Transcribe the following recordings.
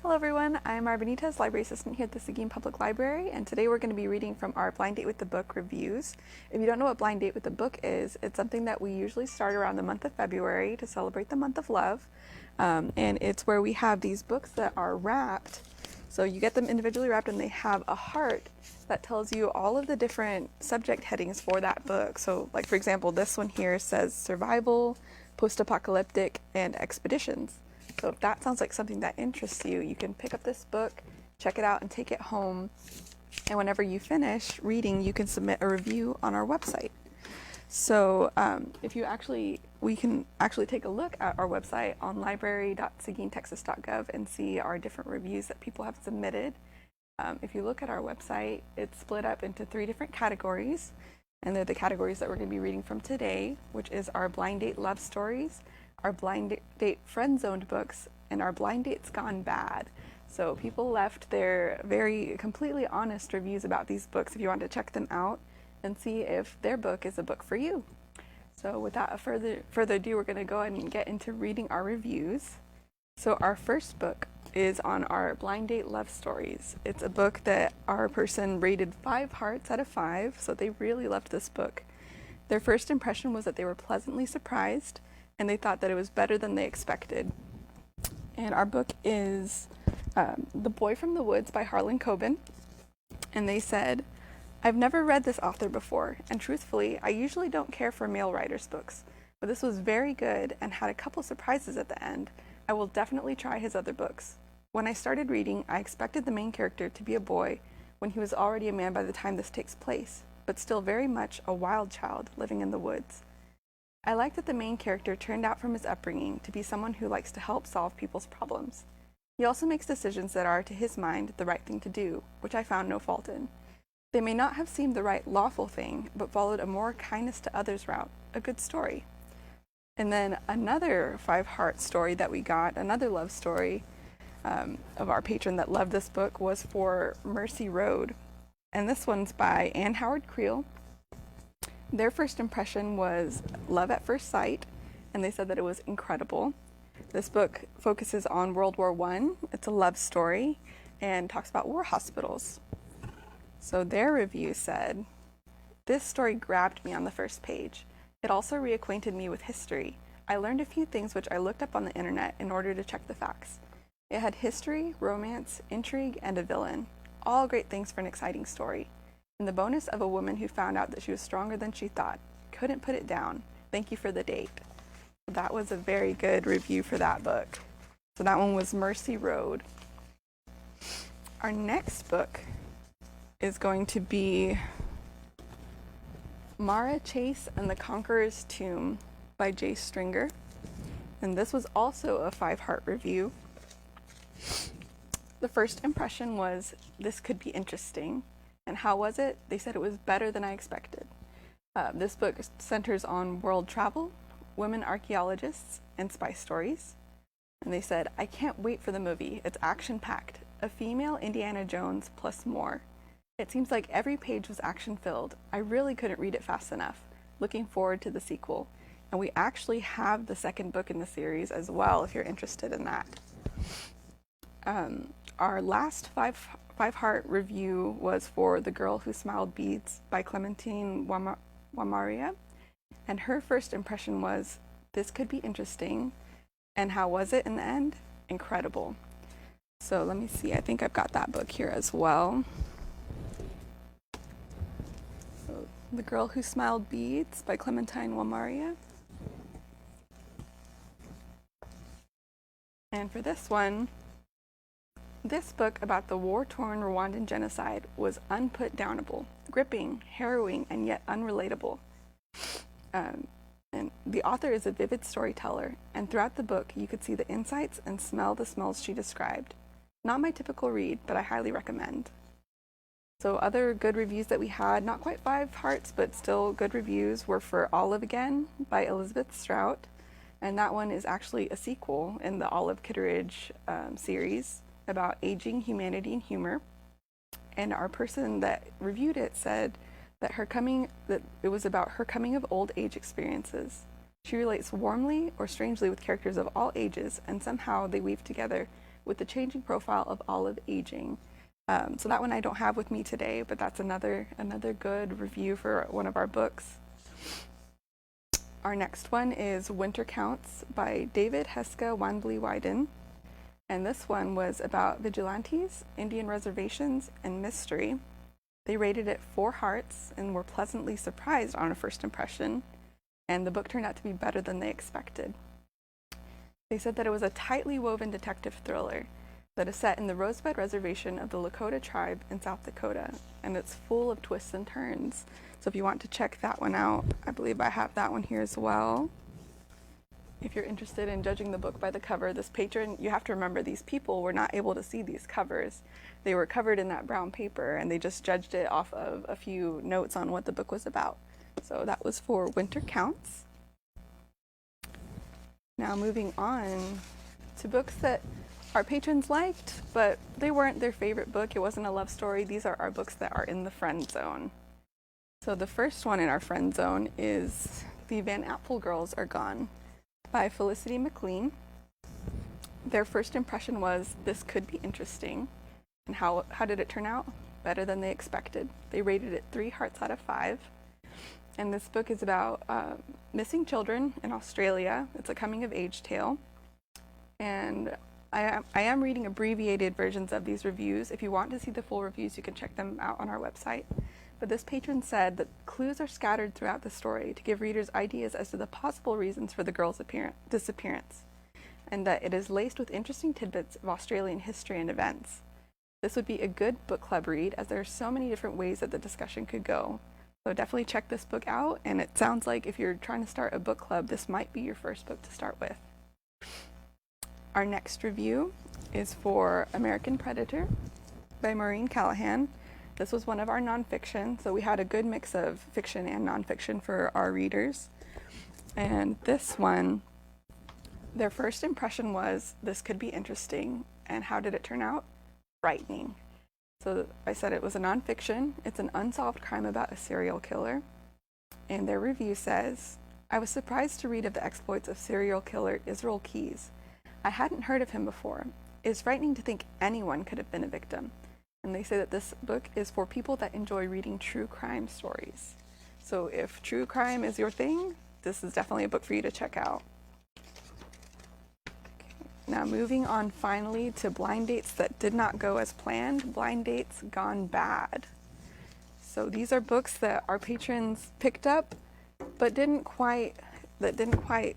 Hello everyone, I'm Mara Benitez, Library Assistant here at the Seguin Public Library, and today we're going to be reading from our Blind Date with the Book reviews. If you don't know what Blind Date with the Book is, it's something that we usually start around the month of February to celebrate the month of love, and it's where we have these books that are wrapped. So you get them individually wrapped and they have a heart that tells you all of the different subject headings for that book. So like for example, this one here says survival, post-apocalyptic, and expeditions. So if that sounds like something that interests you, you can pick up this book, check it out, and take it home. And whenever you finish reading, you can submit a review on our website. So we can actually take a look at our website on library.seguintexas.gov and see our different reviews that people have submitted. If you look at our website, it's split up into 3 different categories. And they're the categories that we're going to be reading from today, which is our blind date love stories, our blind date friend-zoned books, and our blind dates gone bad. So people left their very completely honest reviews about these books if you want to check them out and see if their book is a book for you. So without further ado, we're going to go ahead and get into reading our reviews. So our first book is on our blind date love stories. It's a book that our person rated 5 hearts out of 5, so they really loved this book. Their first impression was that they were pleasantly surprised and they thought that it was better than they expected. And our book is The Boy from the Woods by Harlan Cobin. And they said, I've never read this author before, and truthfully, I usually don't care for male writers' books, but this was very good and had a couple surprises at the end. I will definitely try his other books. When I started reading, I expected the main character to be a boy when he was already a man by the time this takes place, but still very much a wild child living in the woods. I like that the main character turned out from his upbringing to be someone who likes to help solve people's problems. He also makes decisions that are, to his mind, the right thing to do, which I found no fault in. They may not have seemed the right lawful thing, but followed a more kindness to others route, a good story. And then another 5-heart story that we got, another love story of our patron that loved this book, was for Mercy Road. And this one's by Anne Howard Creel. Their first impression was love at first sight, and they said that it was incredible. This book focuses on World War I. It's a love story and talks about war hospitals. So their review said, this story grabbed me on the first page. It also reacquainted me with history. I learned a few things which I looked up on the internet in order to check the facts. It had history, romance, intrigue, and a villain. All great things for an exciting story. And the bonus of a woman who found out that she was stronger than she thought. Couldn't put it down. Thank you for the date. That was a very good review for that book. So that one was Mercy Road. Our next book is going to be Mara Chase and the Conquerors' Tomb by J. Stringer. And this was also a 5-heart review. The first impression was, this could be interesting. And how was it? They said it was better than I expected. This book centers on world travel, women archaeologists, and spy stories. And they said, I can't wait for the movie. It's action-packed. A female Indiana Jones plus more. It seems like every page was action-filled. I really couldn't read it fast enough. Looking forward to the sequel. And we actually have the second book in the series as well, if you're interested in that. Our last 5-heart review was for The Girl Who Smiled Beads by Clementine Wamaria. And her first impression was, this could be interesting. And how was it in the end? Incredible. So let me see, I think I've got that book here as well. So, The Girl Who Smiled Beads by Clementine Wamaria. And for this one, this book about the war-torn Rwandan genocide was unput-downable, gripping, harrowing, and yet unrelatable. And the author is a vivid storyteller, and throughout the book you could see the insights and smell the smells she described. Not my typical read, but I highly recommend. So other good reviews that we had, not quite 5 hearts, but still good reviews, were for Olive Again by Elizabeth Strout. And that one is actually a sequel in the Olive Kitteridge series about aging, humanity, and humor. And our person that reviewed it said that it was about her coming of old age experiences. She relates warmly or strangely with characters of all ages, and somehow they weave together with the changing profile of olive aging. So that one I don't have with me today, but that's another good review for one of our books. Our next one is Winter Counts by David, Heska, Wanbley, Wyden. And this one was about vigilantes, Indian reservations, and mystery. They rated it 4 hearts and were pleasantly surprised on a first impression, and the book turned out to be better than they expected. They said that it was a tightly woven detective thriller that is set in the Rosebud Reservation of the Lakota tribe in South Dakota, and it's full of twists and turns. So if you want to check that one out, I believe I have that one here as well. If you're interested in judging the book by the cover, this patron, you have to remember these people were not able to see these covers. They were covered in that brown paper, and they just judged it off of a few notes on what the book was about. So that was for Winter Counts. Now moving on to books that our patrons liked, but they weren't their favorite book. It wasn't a love story. These are our books that are in the friend zone. So the first one in our friend zone is The Van Apple Girls Are Gone by Felicity Mclean. Their first impression was, this could be interesting. And how did it turn out? Better than they expected. They rated it 3 hearts out of 5. And this book is about missing children in Australia. It's a coming-of-age tale. And I am reading abbreviated versions of these reviews. If you want to see the full reviews, you can check them out on our website. But this patron said that clues are scattered throughout the story to give readers ideas as to the possible reasons for the girl's disappearance, and that it is laced with interesting tidbits of Australian history and events. This would be a good book club read, as there are so many different ways that the discussion could go. So definitely check this book out, and it sounds like if you're trying to start a book club, this might be your first book to start with. Our next review is for American Predator by Maureen Callahan. This was one of our nonfiction, so we had a good mix of fiction and nonfiction for our readers. And this one, their first impression was, this could be interesting. And how did it turn out? Frightening. So I said it was a nonfiction. It's an unsolved crime about a serial killer. And their review says, I was surprised to read of the exploits of serial killer Israel Keyes. I hadn't heard of him before. It is frightening to think anyone could have been a victim. And they say that this book is for people that enjoy reading true crime stories. So if true crime is your thing, this is definitely a book for you to check out. Now moving on finally to blind dates that did not go as planned, Blind Dates Gone Bad. So these are books that our patrons picked up, but didn't quite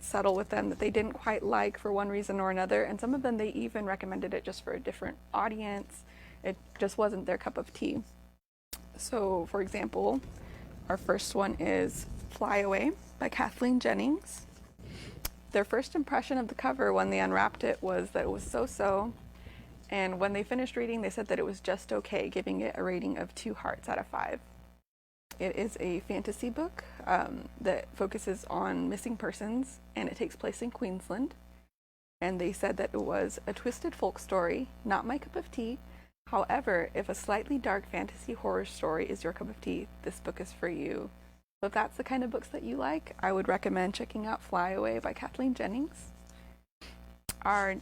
settle with them, that they didn't quite like for one reason or another. And some of them, they even recommended it just for a different audience. It just wasn't their cup of tea. So, for example, our first one is Flyaway by Kathleen Jennings. Their first impression of the cover when they unwrapped it was that it was so-so. And when they finished reading, they said that it was just okay, giving it a rating of 2 hearts out of 5. It is a fantasy book that focuses on missing persons, and it takes place in Queensland. And they said that it was a twisted folk story, not my cup of tea. However, if a slightly dark fantasy horror story is your cup of tea, this book is for you. So if that's the kind of books that you like, I would recommend checking out Flyaway by Kathleen Jennings. Our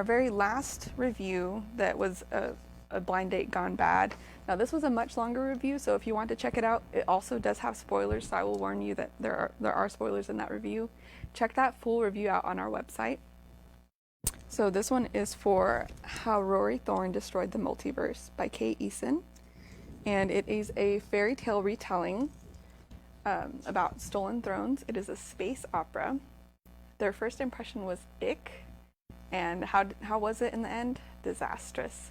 very last review that was a blind date gone bad. Now this was a much longer review, so if you want to check it out, it also does have spoilers, so I will warn you that there are spoilers in that review. Check that full review out on our website. So this one is for How Rory Thorne Destroyed the Multiverse by Kay Eason. And it is a fairy tale retelling about stolen thrones. It is a space opera. Their first impression was ick. And how was it in the end? Disastrous.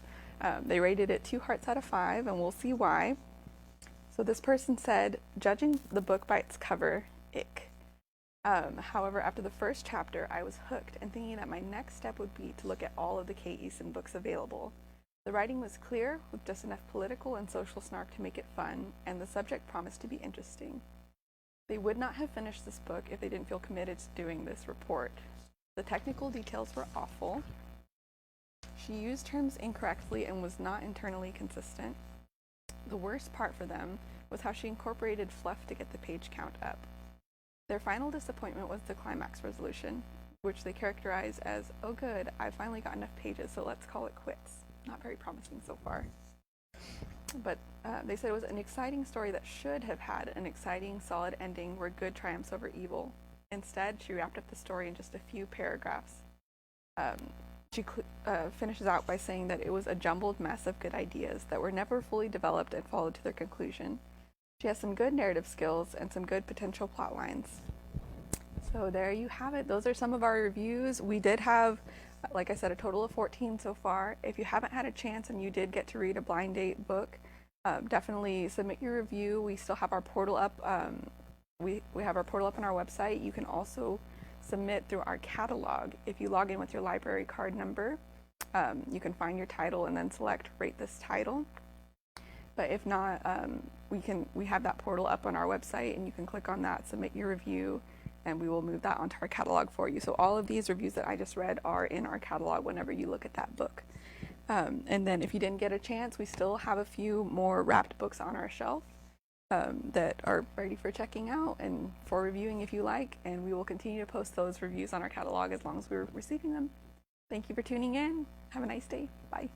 They rated it 2 hearts out of 5, and we'll see why. So this person said, judging the book by its cover, ick. However, after the first chapter, I was hooked and thinking that my next step would be to look at all of the Kay Eason books available. The writing was clear, with just enough political and social snark to make it fun, and the subject promised to be interesting. They would not have finished this book if they didn't feel committed to doing this report. The technical details were awful. She used terms incorrectly and was not internally consistent. The worst part for them was how she incorporated fluff to get the page count up. Their final disappointment was the climax resolution. which they characterize as, "Oh good, I finally got enough pages, so let's call it quits." Not very promising so far. But they said it was an exciting story that should have had an exciting, solid ending where good triumphs over evil. Instead, she wrapped up the story in just a few paragraphs. She finishes out by saying that it was a jumbled mess of good ideas that were never fully developed and followed to their conclusion. She has some good narrative skills and some good potential plot lines. So there you have it. Those are some of our reviews. We did have, like I said, a total of 14 so far. If you haven't had a chance and you did get to read a blind date book, definitely submit your review. We still have our portal up. We have our portal up on our website. You can also submit through our catalog. If you log in with your library card number, you can find your title and then select rate this title. But if not, we have that portal up on our website, and you can click on that, submit your review, and we will move that onto our catalog for you. So all of these reviews that I just read are in our catalog whenever you look at that book. And then if you didn't get a chance, we still have a few more wrapped books on our shelf that are ready for checking out and for reviewing if you like, and we will continue to post those reviews on our catalog as long as we're receiving them. Thank you for tuning in. Have a nice day. Bye.